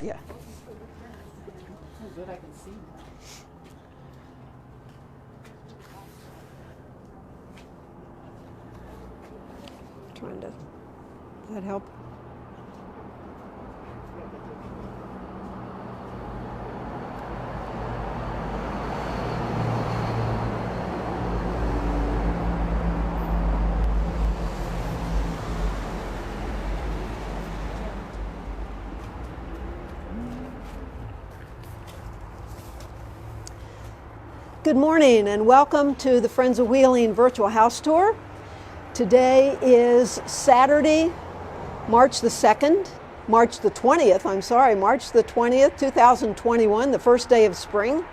Yeah. Oh, good, I can see now. Trying to, does that help? Good morning and welcome to the Friends of Wheeling virtual house tour. Today is Saturday, March the 20th, March the 20th, 2021, the first day of spring.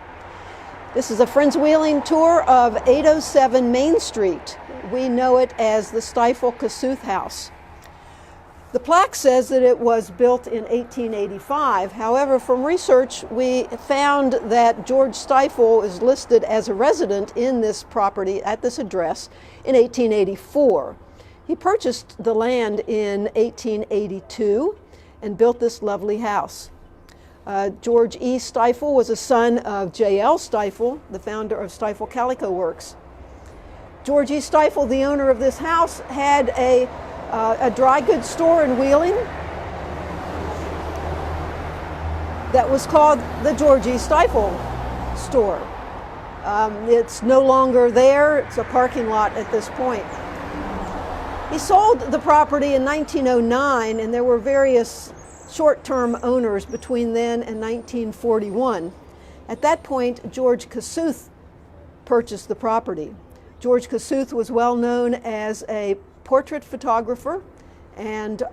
This is a Friends of Wheeling tour of 807 Main Street. We know it as the Stifel-Kossuth house. The plaque says that it was built in 1885. However, from research, we found that George Stifel is listed as a resident in this property at this address in 1884. He purchased the land in 1882 and built this lovely house. George E. Stifel was a son of J.L. Stifel, the founder of Stifel Calico Works. George E. Stifel, the owner of this house, had a dry goods store in Wheeling that was called the George E. Stifel store. It's no longer there. It's a parking lot at this point. He sold the property in 1909, and there were various short-term owners between then and 1941. At that point, George Kossuth purchased the property. George Kossuth was well known as a portrait photographer and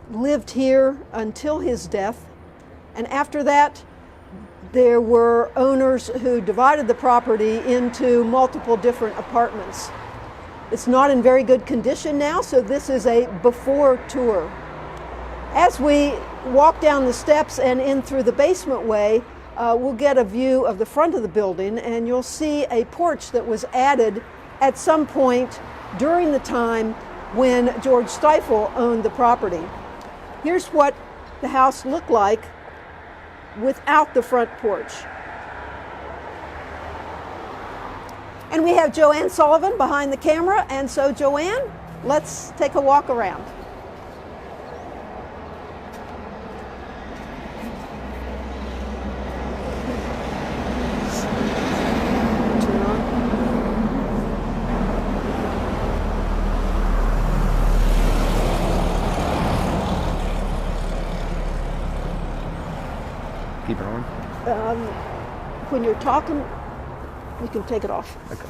lived here until his death. And after that, there were owners who divided the property into multiple different apartments. It's not in very good condition now, so this is a before tour. As we walk down the steps and in through the basement way, we'll get a view of the front of the building, and you'll see a porch that was added at some point during the time when George Stifel owned the property. Here's what the house looked like without the front porch. And we have Joanne Sullivan behind the camera, and so Joanne, let's take a walk around. Keep it on? When you're talking, you can take it off. Okay.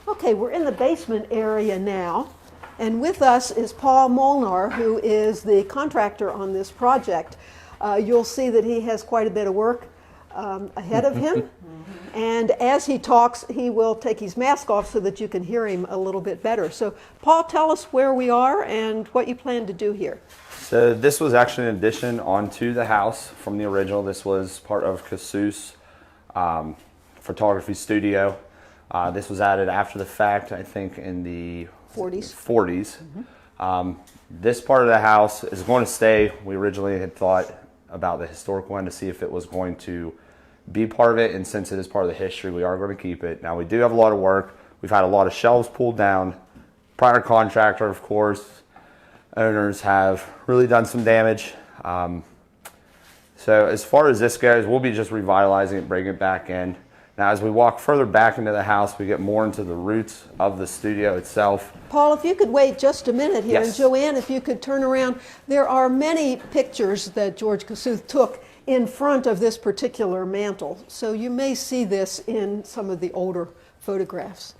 Okay, we're in the basement area now. And with us is Paul Molnar, who is the contractor on this project. You'll see that he has quite a bit of work ahead of him. And as he talks, he will take his mask off so that you can hear him a little bit better. So, Paul, tell us where we are and what you plan to do here. So this was actually an addition onto the house from the original. This was part of Kossuth's photography studio. This was added after the fact, I think, in the 40s. This part of the house is going to stay. We originally had thought about the historical one to see if it was going to be part of it, and since it is part of the history, we are going to keep it. Now, we do have a lot of work. We've had a lot of shelves pulled down. Prior contractor, of course, owners have really done some damage. So as far as this goes, we'll be just revitalizing it, bringing it back in. Now, as we walk further back into the house, we get more into the roots of the studio itself. Paul, if you could wait just a minute here, Yes. and Joanne, if you could turn around. There are many pictures that George Kossuth took in front of this particular mantle, so you may see this in some of the older photographs.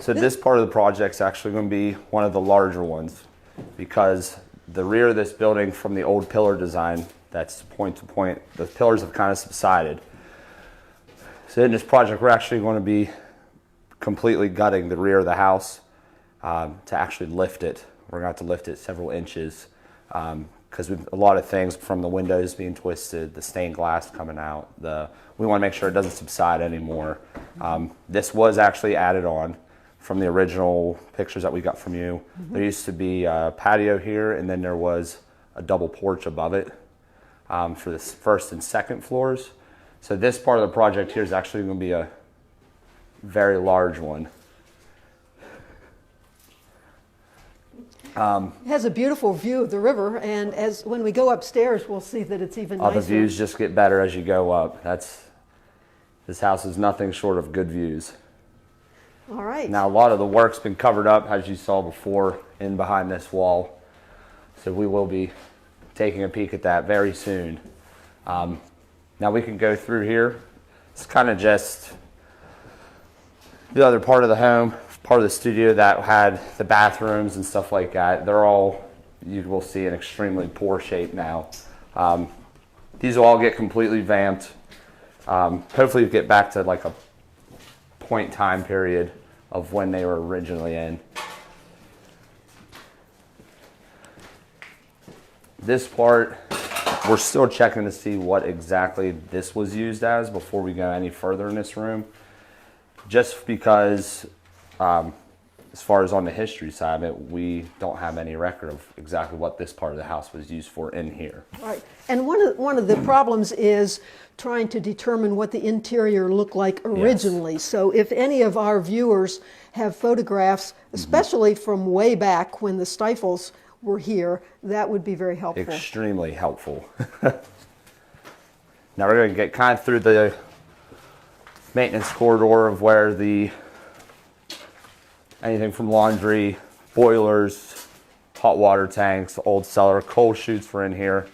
So this part of the project's actually going to be one of the larger ones because the rear of this building from the old pillar design, that's point to point, the pillars have kind of subsided. So in this project, we're actually going to be completely gutting the rear of the house to actually lift it. We're going to have to lift it several inches because a lot of things from the windows being twisted, the stained glass coming out, we want to make sure it doesn't subside anymore. This was actually added on from the original pictures that we got from you. There used to be a patio here, and then there was a double porch above it for the first and second floors. So this part of the project here is actually going to be a very large one. It has a beautiful view of the river, and when we go upstairs, we'll see that it's even nicer. All the views just get better as you go up. This house is nothing short of good views. All right. Now a lot of the work's been covered up, as you saw before, in behind this wall. So we will be taking a peek at that very soon. Now we can go through here. It's kind of just the other part of the home, part of the studio that had the bathrooms and stuff like that. They're all, you will see, in extremely poor shape now. These will all get completely vamped. Hopefully get back to like a point time period of when they were originally in. This part, we're still checking to see what exactly this was used as before we go any further in this room. Just because, as far as on the history side of it, we don't have any record of exactly what this part of the house was used for in here. Right. And one of the problems is trying to determine what the interior looked like originally. Yes. So if any of our viewers have photographs, especially from way back when the Stifels were here, that would be very helpful. Extremely helpful. Now we're going to get kind of through the maintenance corridor of where anything from laundry, boilers, hot water tanks, old cellar, coal chutes were in here.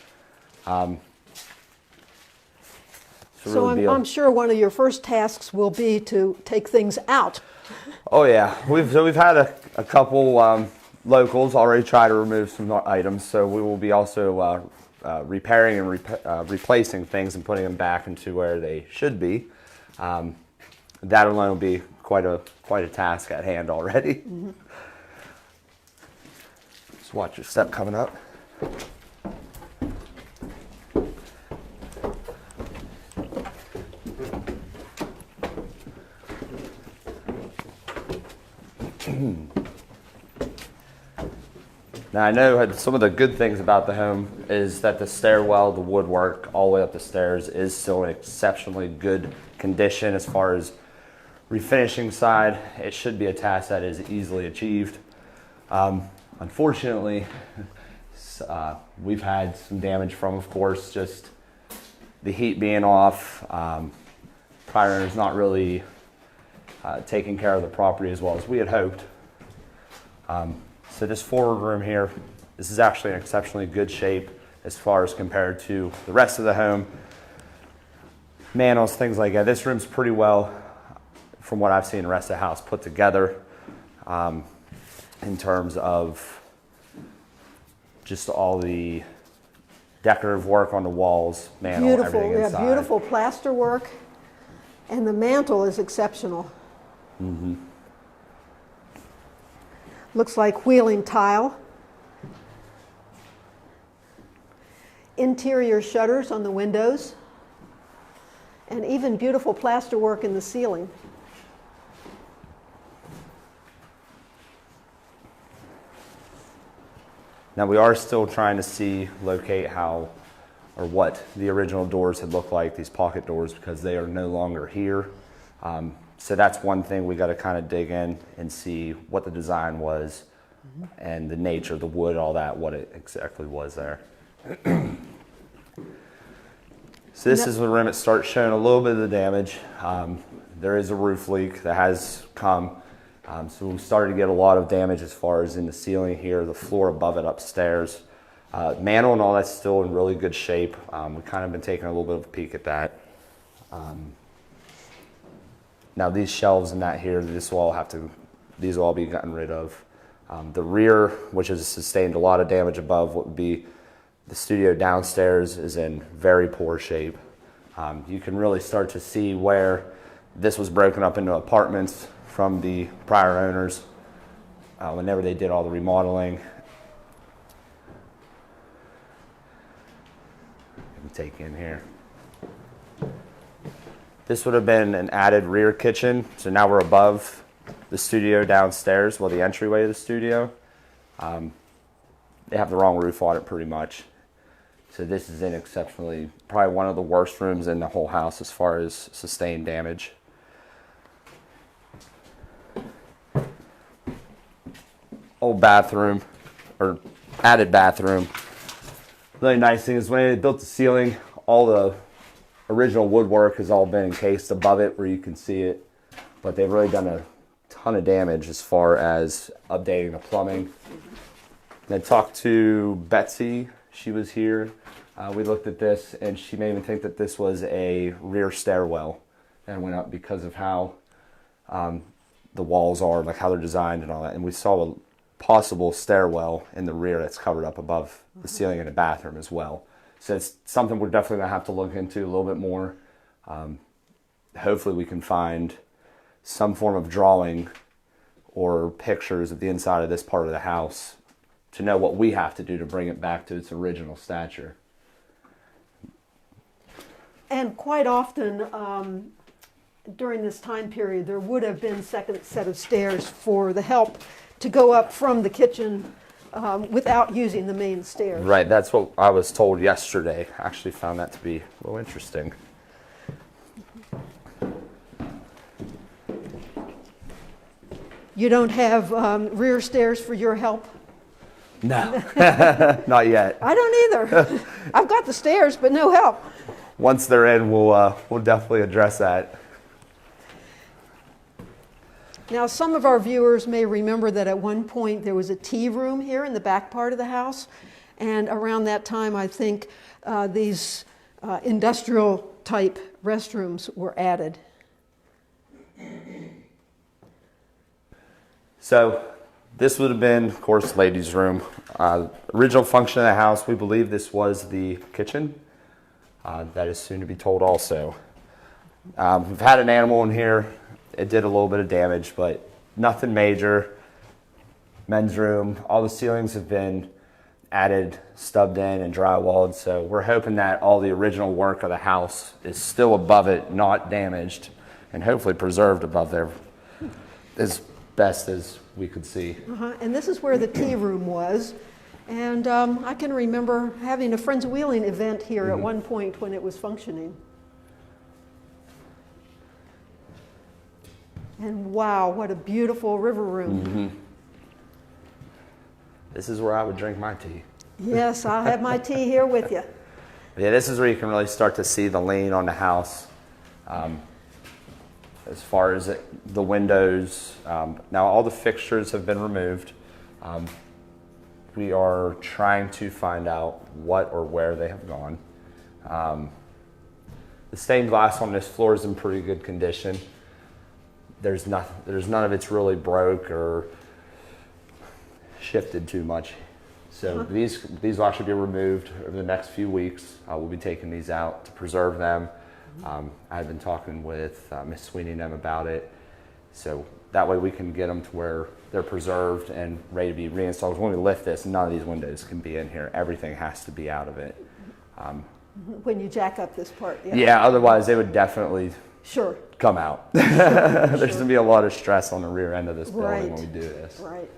So I'm sure one of your first tasks will be to take things out. Oh yeah, we've had a couple locals already try to remove some items, so we will be also repairing and replacing things and putting them back into where they should be. That alone will be quite a task at hand already. Mm-hmm. Just watch your step coming up. Now I know some of the good things about the home is that the stairwell, the woodwork all the way up the stairs is still in exceptionally good condition. As far as refinishing side, it should be a task that is easily achieved. Unfortunately, we've had some damage from, of course, just the heat being off. Prior is not really taking care of the property as well as we had hoped. So this forward room here, this is actually in exceptionally good shape as far as compared to the rest of the home. Manels, things like that. This room's pretty well, from what I've seen, the rest of the house put together in terms of just all the decorative work on the walls, mantel, everything inside. Yeah, beautiful plaster work, and the mantle is exceptional. Mm-hmm. Looks like wheeling tile. Interior shutters on the windows, and even beautiful plaster work in the ceiling. Now we are still trying to locate how or what the original doors had looked like, these pocket doors, because they are no longer here. So that's one thing we got to kind of dig in and see what the design was, mm-hmm. and the nature of the wood, all that, what it exactly was there. So this is the room that starts showing a little bit of the damage. There is a roof leak that has come. So we started to get a lot of damage as far as in the ceiling here, the floor above it upstairs. Mantle and all that's still in really good shape. We've kind of been taking a little bit of a peek at that. Now these shelves and that here, this will all have to these will all be gotten rid of. The rear, which has sustained a lot of damage above, what would be the studio downstairs, is in very poor shape. You can really start to see where this was broken up into apartments from the prior owners whenever they did all the remodeling. Let me take in here. This would have been an added rear kitchen, so now we're above the studio downstairs, well, the entryway to the studio. They have the wrong roof on it pretty much. So this is in exceptionally, probably one of the worst rooms in the whole house as far as sustained damage. Old bathroom, or added bathroom. Really nice thing is when they built the ceiling, all the original woodwork has all been encased above it where you can see it. But they've really done a ton of damage as far as updating the plumbing. Then talked to Betsy, she was here. We looked at this and she made me think that this was a rear stairwell and went up because of how the walls are, like how they're designed and all that. And we saw a possible stairwell in the rear that's covered up above the ceiling in the bathroom as well. So it's something we're definitely gonna have to look into a little bit more. Hopefully we can find some form of drawing or pictures of the inside of this part of the house to know what we have to do to bring it back to its original stature. And quite often during this time period, there would have been second set of stairs for the help to go up from the kitchen without using the main stairs. Right, that's what I was told yesterday. I actually found that to be a little interesting. You don't have rear stairs for your help? No, not yet. I don't either. I've got the stairs, but no help. Once they're in, we'll definitely address that. Now, some of our viewers may remember that at one point there was a tea room here in the back part of the house. And around that time, I think these industrial type restrooms were added. So this would have been, of course, ladies' room. Original function of the house, we believe this was the kitchen. That is soon to be told also. We've had an animal in here. It did a little bit of damage, but nothing major. Men's room, all the ceilings have been added, stubbed in, and drywalled. So we're hoping that all the original work of the house is still above it, not damaged, and hopefully preserved above there as best as we could see. And this is where the tea room was. And I can remember having a Friends Wheeling event here at one point when it was functioning. And wow, what a beautiful river room. This is where I would drink my tea. Yes, I'll have my tea here with you. Yeah, this is where you can really start to see the lean on the house. As far as the windows, now all the fixtures have been removed. We are trying to find out what or where they have gone. The stained glass on this floor is in pretty good condition. There's none of it's really broke or shifted too much. So these will actually be removed over the next few weeks. We'll be taking these out to preserve them. I've been talking with Miss Sweeney and them about it. So that way we can get them to where they're preserved and ready to be reinstalled. When we lift this, none of these windows can be in here. Everything has to be out of it. When you jack up this part. Yeah, otherwise they would definitely Sure. come out. There's going to be a lot of stress on the rear end of this building when we do this. Right.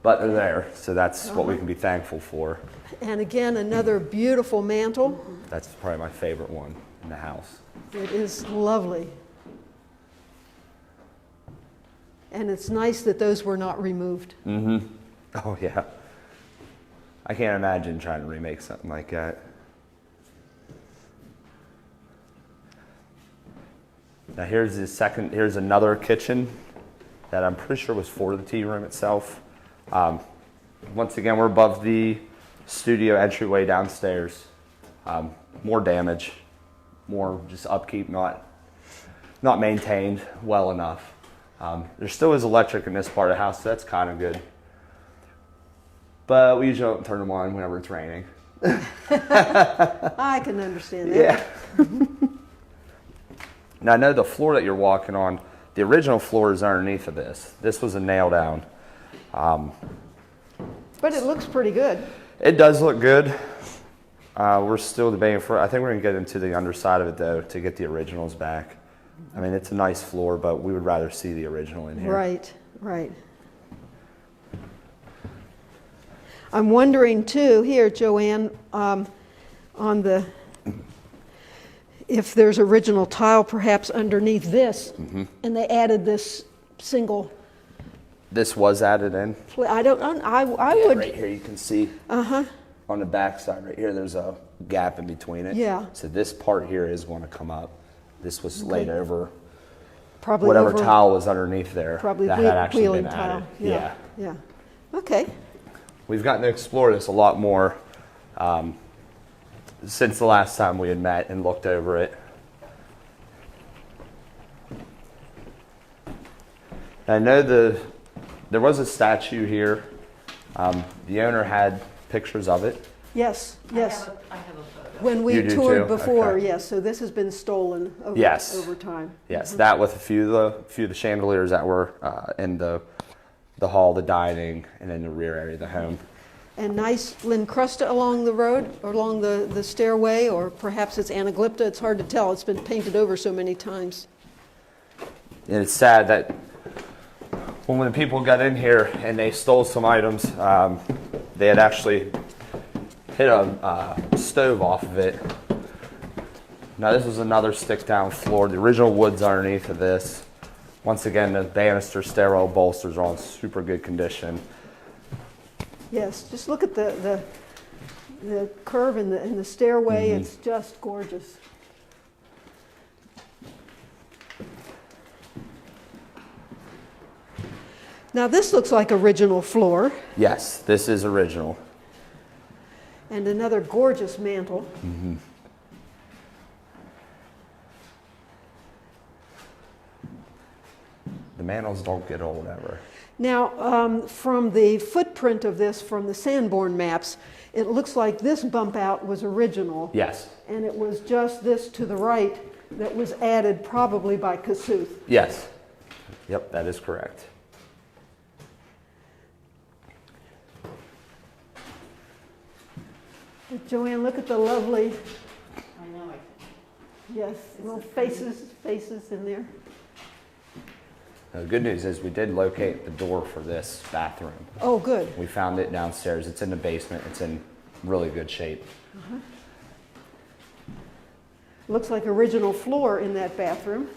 But they're there, so that's what we can be thankful for. And again, another beautiful mantle. That's probably my favorite one in the house. It is lovely. And it's nice that those were not removed. Oh, yeah. I can't imagine trying to remake something like that. Now here's another kitchen that I'm pretty sure was for the tea room itself. Once again, we're above the studio entryway downstairs. More damage, more just upkeep, not maintained well enough. There still is electric in this part of the house, so that's kind of good. But we usually don't turn them on whenever it's raining. I can understand that. Yeah. Now I know the floor that you're walking on, the original floor is underneath of this. This was a nail down. But it looks pretty good. It does look good. We're still debating I think we're gonna get into the underside of it though to get the originals back. I mean, it's a nice floor, but we would rather see the original in here. Right, right. I'm wondering too, here, Joanne, on the, if there's original tile perhaps underneath this, and they added this single. This was added in. I don't know. I would. Right here you can see on the back side right here, there's a gap in between it. Yeah. So this part here is going to come up. This was laid over Probably whatever over, tile was underneath there. Probably that had actually wheeling been tile. added. Yeah. Yeah. Okay. We've gotten to explore this a lot more since the last time we had met and looked over it. I know there was a statue here. The owner had pictures of it. Yes. Yes. I have a photo. When we You do toured too? before, Okay. yes. So this has been stolen over, Yes. over time. Yes, that with a few of the chandeliers that were in the hall, the dining, and in the rear area of the home. And nice lincrusta along the road, or along the stairway, or perhaps it's anaglypta. It's hard to tell. It's been painted over so many times. And it's sad that when the people got in here and they stole some items, they had actually hit a stove off of it. Now this was another stick down floor. The original wood's underneath of this. Once again, the banister stairwell bolsters are all in super good condition. Yes, just look at the curve in the stairway. It's just gorgeous. Now this looks like original floor, Yes, this is original. and another gorgeous mantle. The mantles don't get old ever. Now, from the footprint of this, from the Sanborn maps, it looks like this bump out was original. Yes, And it was just this to the right that was added probably by Kossuth. yes. Yep, that is correct. But Joanne, look at the lovely, I know. yes, little faces in there. The good news is we did locate the door for this bathroom. Oh, good. We found it downstairs. It's in the basement. It's in really good shape. Looks like original floor in that bathroom.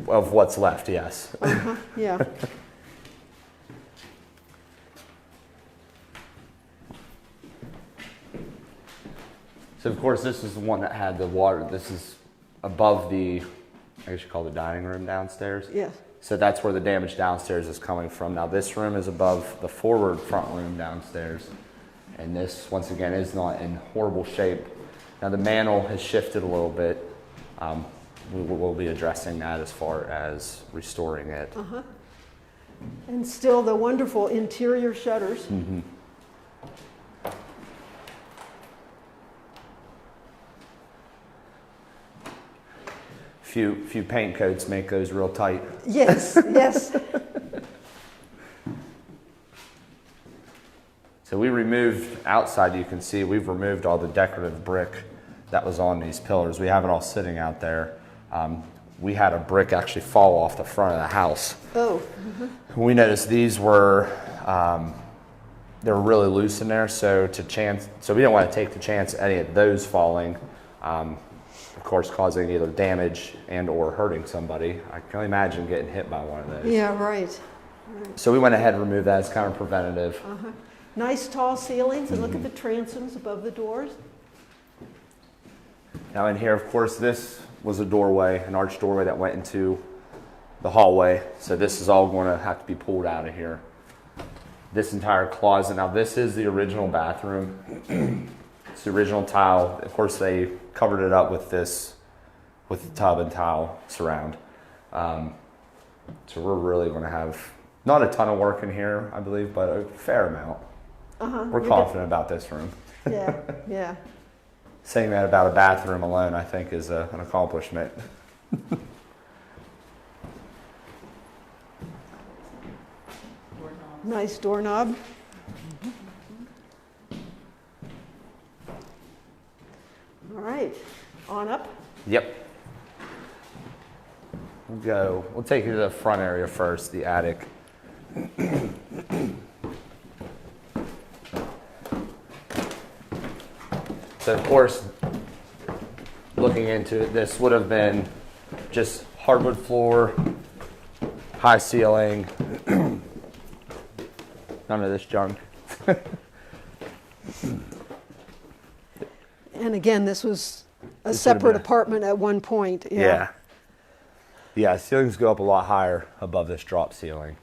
Of what's left, yes. Yeah. So of course this is the one that had the water. This is above the, I guess you call it the dining room downstairs. Yes. So that's where the damage downstairs is coming from. Now this room is above the forward front room downstairs. And this, once again, is not in horrible shape. Now the mantle has shifted a little bit. We'll be addressing that as far as restoring it. And still the wonderful interior shutters. Few paint coats make those real tight. Yes, yes. So we removed, outside you can see, we've removed all the decorative brick that was on these pillars. We have it all sitting out there. We had a brick actually fall off the front of the house. Oh. We noticed these were, they were really loose in there, so we didn't want to take the chance of any of those falling, of course causing either damage and or hurting somebody. I can only imagine getting hit by one of those. Yeah, right. So we went ahead and removed that as kind of preventative. Nice tall ceilings, and look at the transoms above the doors. Now in here, of course, this was a doorway, an arched doorway that went into the hallway. So this is all going to have to be pulled out of here. This entire closet. Now this is the original bathroom. It's the original tile. Of course, they covered it up with the tub and tile surround. So we're really going to have not a ton of work in here, I believe, but a fair amount. We're confident about this room. Yeah, yeah. Saying that about a bathroom alone, I think, is an accomplishment. Nice doorknob. All right, on up. Yep. We'll take you to the front area first, the attic. So of course, looking into it, this would have been just hardwood floor, high ceiling, none of this junk. And again, this was a This separate would've been- apartment at one point. Yeah. Yeah, ceilings go up a lot higher above this drop ceiling.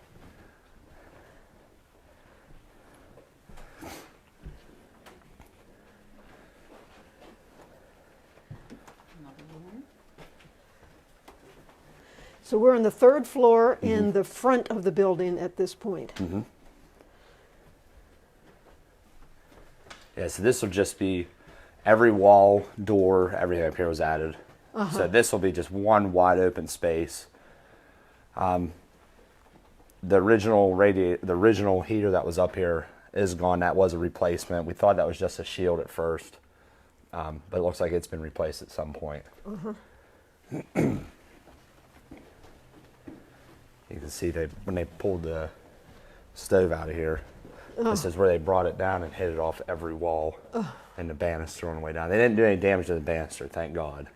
So we're on the third floor in the front of the building at this point. Yeah, so this will just be every wall, door, everything up here was added. So this will be just one wide open space. The original heater that was up here is gone. That was a replacement. We thought that was just a shield at first, but it looks like it's been replaced at some point. You can see when they pulled the stove out of here, this is where they brought it down and hit it off every wall and the banister on the way down. They didn't do any damage to the banister, thank God.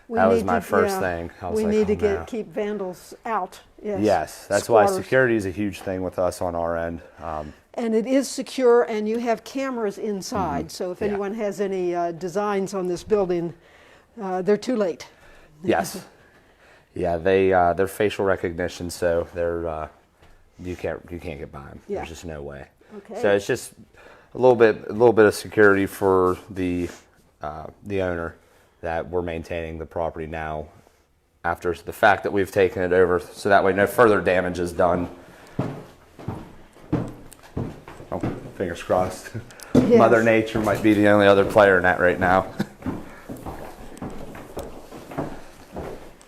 That was my first thing. I was We like, need oh, to no. keep vandals out. Yes, Yes, that's why Squatters. security is a huge thing with us on our end. And it is secure, and you have cameras inside. So if Yeah. anyone has any designs on this building, they're too late. Yes. Yeah, they're facial recognition, so they're you can't get by them. Yeah. There's just no way. Okay. So it's just a little bit of security for the owner that we're maintaining the property now after the fact that we've taken it over, so that way no further damage is done. Oh, fingers crossed. Yes. Mother Nature might be the only other player in that right now.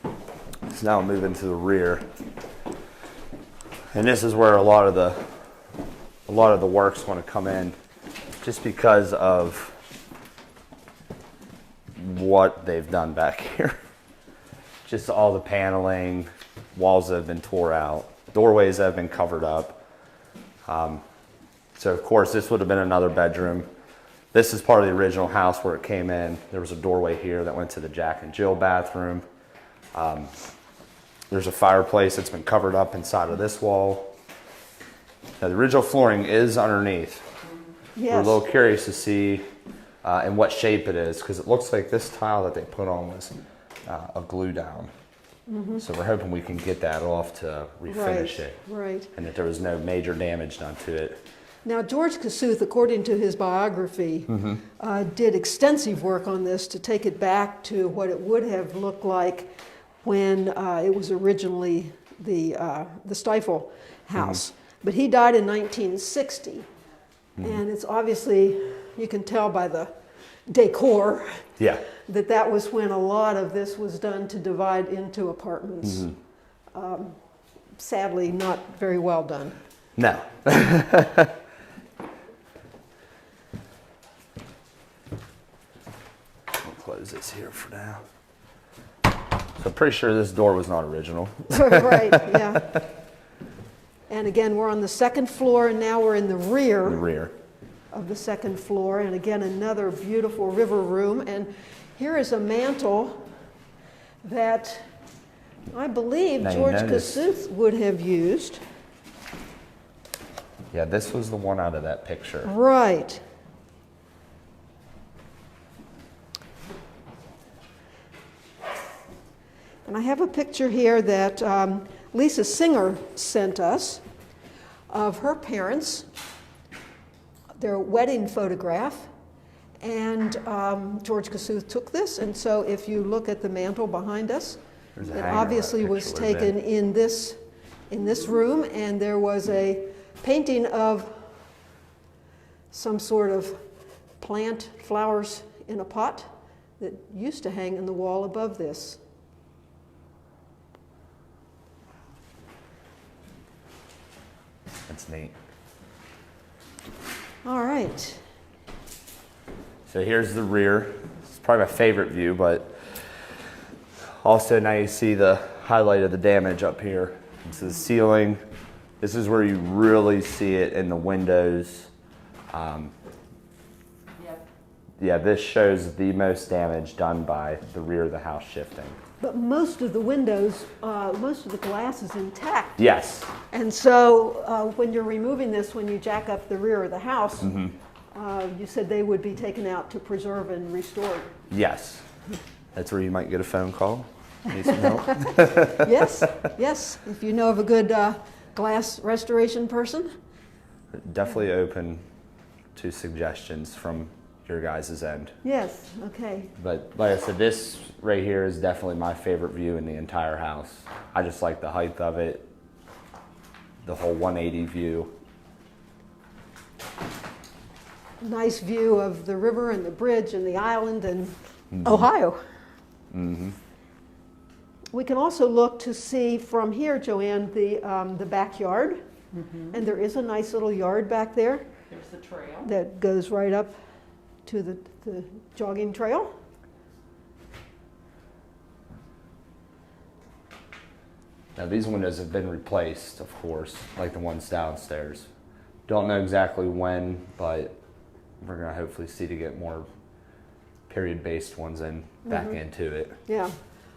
So now we'll move into the rear. And this is where a lot of the work's going to come in, just because of what they've done back here. Just all the paneling, walls that have been tore out, doorways that have been covered up. So of course this would have been another bedroom. This is part of the original house where it came in. There was a doorway here that went to the Jack and Jill bathroom. There's a fireplace that's been covered up inside of this wall. Now the original flooring is underneath. Yes. We're a little curious to see in what shape it is, because it looks like this tile that they put on was a glue down. So we're hoping we can get that off to refinish it, Right. and that there was no major damage done to it. Now, George Kossuth, according to his biography, did extensive work on this to take it back to what it would have looked like when it was originally the Stifel house. But he died in 1960, and it's obviously, you can tell by the decor, Yeah. that was when a lot of this was done to divide into apartments. Sadly, not very well done. No. We'll close this here for now. So I'm pretty sure this door was not original. Right, yeah. And again, we're on the second floor, and now we're in the The rear rear. of the second floor. And again, another beautiful river room. And here is a mantle that I believe Now you George notice- Kossuth would have used. Yeah, this was the one out of that picture. Right. And I have a picture here that Lisa Singer sent us of her parents, their wedding photograph, and George Kossuth took this. And so if you look at the mantle behind us, There's a it hanger of that obviously was picture would have taken been. in this in this room, and there was a painting of some sort of plant, flowers in a pot that used to hang in the wall above this. That's neat. All right. So here's the rear. It's probably my favorite view, but also now you see the highlight of the damage up here. This is the ceiling. This is where you really see it in the windows. Yep. Yeah, this shows the most damage done by the rear of the house shifting. But most of the windows, most of the glass is intact. Yes. And so when you're removing this, when you jack up the rear of the house, you said they would be taken out to preserve and restore. Yes. That's where you might get a phone call. Need some help? Yes, yes. If you know of a good glass restoration person. Definitely open to suggestions from your guys' end. Yes, okay. But like I said, this right here is definitely my favorite view in the entire house. I just like the height of it, the whole 180 view. Nice view of the river and the bridge and the island and Ohio. Mm-hmm. We can also look to see from here, Joanne, the backyard. And there is a nice little yard back there There's the trail. that goes right up to the jogging trail. Now these windows have been replaced, of course, like the ones downstairs. Don't know exactly when, but we're gonna hopefully see to get more period-based ones in back into it. Yeah,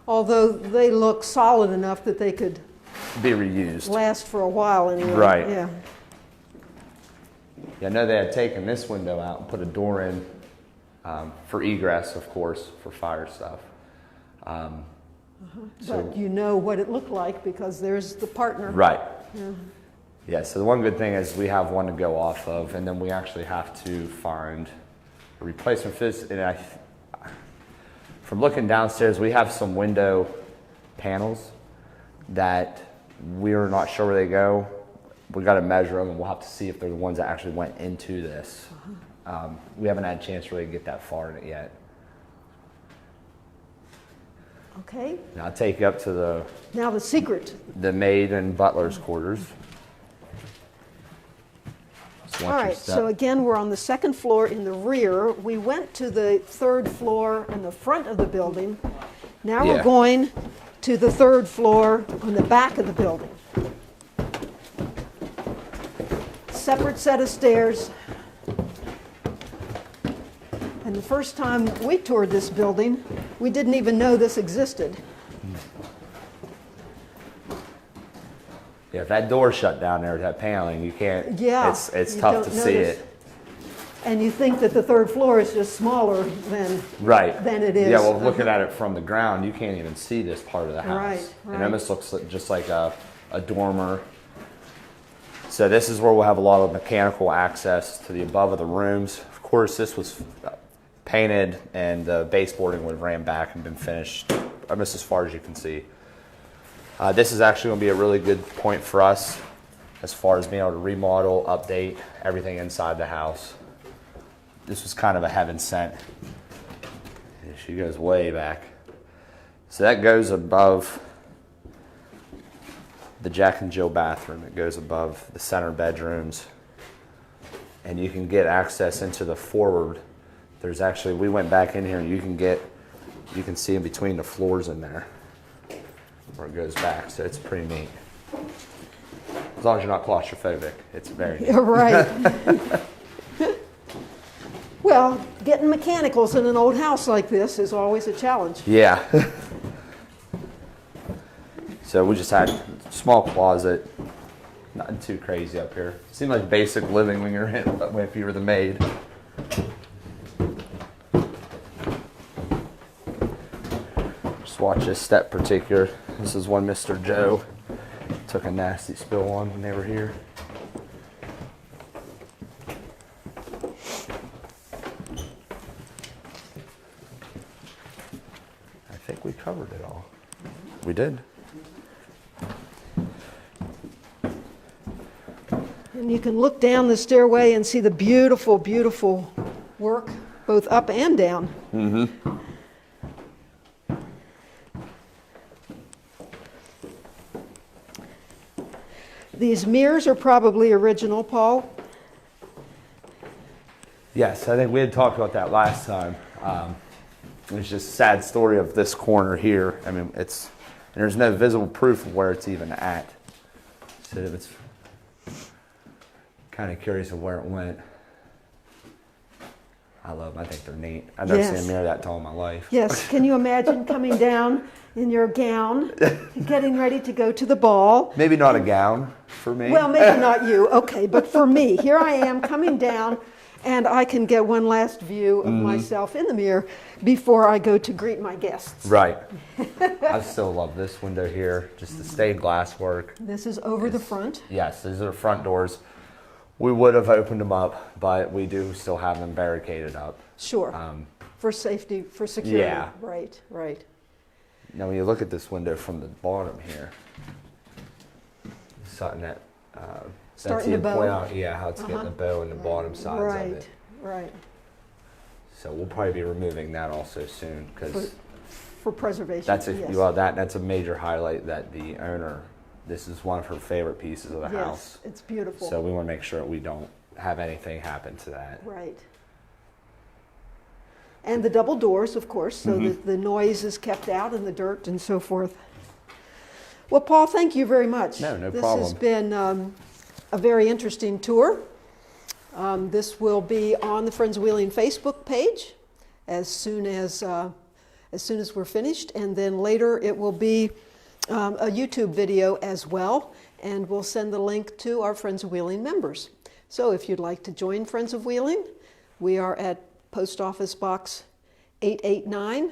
although they look solid enough that they could Be reused. last for a while anyway. Right. Yeah. Yeah, I know they had taken this window out and put a door in for egress, of course, for fire stuff. So, But you know what it looked like because there's the partner. right. Yeah. Yeah, so the one good thing is we have one to go off of, and then we actually have to find a replacement for this. And from looking downstairs, we have some window panels that we're not sure where they go. We got to measure them, and we'll have to see if they're the ones that actually went into this. We haven't had a chance to really get that far in it yet. Okay, Now I'll take you up to now the secret. the maid and butler's quarters. Just All watch your right, step. so again, we're on the second floor in the rear. We went to the third floor in the front of the building. Now Yeah. we're going to the third floor on the back of the building. Separate set of stairs. And the first time we toured this building, we didn't even know this existed. Yeah, if that door shut down there, that paneling, you can't. Yeah, It's you tough don't to see notice. it. And you think that the third floor is just smaller than Right. than it is. Yeah, well, looking at it from the ground, you can't even see this part of the house. Right, It right. almost looks just like a dormer. So this is where we'll have a lot of mechanical access to the above of the rooms. Of course, this was painted and the baseboarding would have ran back and been finished almost as far as you can see. This is actually going to be a really good point for us as far as being able to remodel, update everything inside the house. This was kind of a heaven sent. She goes way back. So that goes above the Jack and Jill bathroom. It goes above the center bedrooms. And you can get access into the forward. There's actually, we went back in here and you can see in between the floors in there where it goes back. So it's pretty neat. As long as you're not claustrophobic, it's very neat. You're right. Well, getting mechanicals in an old house like this is always a challenge. Yeah. So we just had a small closet, nothing too crazy up here. Seemed like basic living when you're in, if you were the maid. Just watch this step particular. This is one Mr. Joe took a nasty spill on when they were here. I think we covered it all. We did. And you can look down the stairway and see the beautiful, beautiful work, both up and down. Mm-hmm. These mirrors are probably original, Paul. Yes, I think we had talked about that last time. It's just a sad story of this corner here. I mean, there's no visible proof of where it's even at. So it's kind of curious of where it went. I love them. I think they're neat. I've never seen a mirror that tall in my life. Yes. Can you imagine coming down in your gown, getting ready to go to the ball? Maybe not a gown for me. Well, maybe not you. Okay, but for me, here I am coming down, and I can get one last view of myself in the mirror before I go to greet my guests. Right. I still love this window here, just the stained glass work. This is over the front. Yes, these are front doors. We would have opened them up, but we do still have them barricaded up. Sure. For safety, for security. Yeah. Right, right. Now, when you look at this window from the bottom here, something that Starting to bow. point out, how it's getting the bow in the bottom sides of it. Right. So we'll probably be removing that also soon because For preservation. that's yes. that's a major highlight that the owner. This is one of her favorite pieces of the house. It's beautiful. So we want to make sure we don't have anything happen to that. Right. And the double doors, of course, so that the noise is kept out and the dirt and so forth. Well, Paul, thank you very much. No problem. This has been a very interesting tour. This will be on the Friends of Wheeling Facebook page as soon as we're finished, and then later it will be a YouTube video as well, and we'll send the link to our Friends of Wheeling members. So if you'd like to join Friends of Wheeling, we are at Post Office Box 889,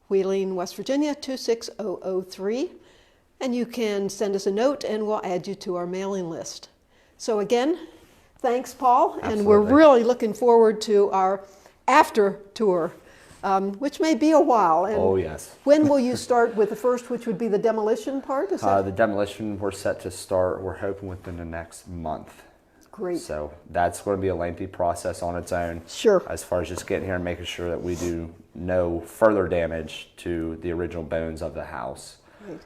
Wheeling, West Virginia 26003, and you can send us a note and we'll add you to our mailing list. So again, thanks, Paul, Absolutely. and we're really looking forward to our after tour. Which may be a while. And Oh, yes. When will you start with the first, which would be the demolition part? Is that The demolition, we're set to start, we're hoping within the next month. great? So that's going to be a lengthy process on its own. Sure. As far as just getting here and making sure that we do no further damage to the original bones of the house. Great.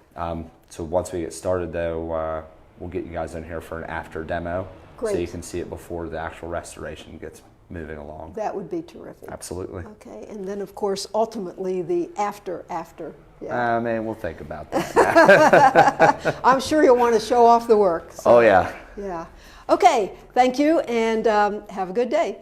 So once we get started, though, we'll get you guys in here for an after demo. Great. So you can see it before the actual restoration gets moving along. That would be terrific. Absolutely. Okay, and then of course, ultimately the after. Yeah. Man, we'll think about that. I'm sure you'll want to show off the work. So, Oh, yeah. yeah. Okay, thank you, and have a good day.